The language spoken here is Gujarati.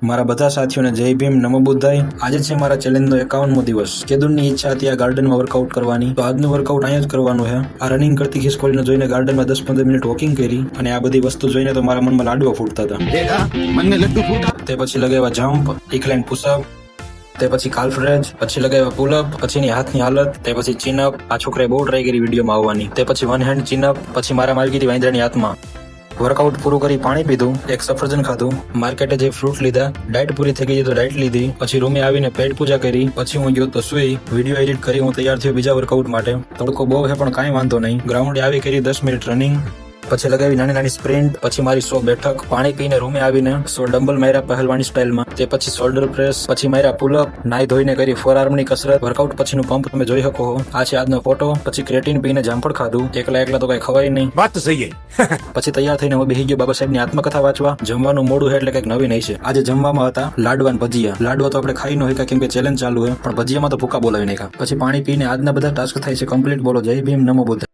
મારા બધા સાથીઓને જય ભીમ, નમો બુદ્ધાય। આજે છે મારા ચેલેન્જનો 51મો દિવસ। કેદુનની ઈચ્છા હતી આ ગાર્ડનમાં વર્કઆઉટ કરવાની, તો આજનું વર્કઆઉટ અહીંયા જ કરવાનું છે। આ રનિંગ કરતી ખિસકોલીને જોઈને ગાર્ડનમાં 10-15 મિનિટ વોકિંગ કરી અને આ બધી વસ્તુ જોઈને તો મારા મનમાં લાડવા ફૂટતા હતા। તે પછી લગાવ્યા જમ્પ, ઇન્ક્લાઇન પુશઅપ, તે પછી કાલ્ફ રેઝ, પછી લગાવ્યા પુલઅપ, પછીની હાથની હાલત, તે પછી ચીનઅપ। આ છોકરાએ બહુ ટ્રાય કરી વિડીયોમાં આવવાની। તે પછી વન હેન્ડ ચીનઅપ, પછી મારા મારી હતી વાંદરાની હાથમાં। વર્કઆઉટ પૂરું કરી પાણી પીધું, એક સફરજન ખાધું, માર્કેટે જે ફ્રૂટ લીધા, ડાયટ પૂરી થઈ ગઈ તો ડાયટ લીધી, પછી રૂમે આવીને પેટ પૂજા કરી, પછી હું ગયો તો સુઈ, વિડીયો એડિટ કરી હું તૈયાર થયો બીજા વર્કઆઉટ માટે। તડકો બહુ છે પણ કાંઈ વાંધો નહીં। ગ્રાઉન્ડે આવી કરી 10 મિનિટ રનિંગ, પછી લગાવી નાની નાની સ્પ્રિન્ટ, પછી મારી 100 બેઠક, પાણી પીને રૂમે આવીને 100 ડમ્બલ માર્યા પહેલવાણી સ્ટાઇલમાં, તે પછી શોલ્ડર પ્રેસ, પછી માર્યા પુલઅપ, નાઈ ધોઈને કરી ફોરઆર્મની કસરત। વર્કઆઉટ પછીનું પંપ તમે જોઈ શકો છો, આ છે આજનો ફોટો। પછી ક્રેટીન પીને જામફળ ખાધું, એકલા તો કઈ ખવાય નહીં, વાત તો સહી છે। પછી તૈયાર થઈને હું બેસી ગયો બાબા સાહેબની આત્મકથા વાંચવા। જમવાનું મોડું છે એટલે કઈક નવી નહીં છે। આજે જમવામાં હતા લાડવા ને ભજીયા। લાડવા તો આપણે ખાઈ ન હોય કેમ કે ચેલેન્જ ચાલુ છે, પણ ભજીયામાં તો ભૂકા બોલાવી નાખ્યા। પછી પાણી પીને આજના બધા ટાસ્ક થાય છે કમ્પ્લીટ। બોલો જય ભીમ, નમો બુદ્ધાય।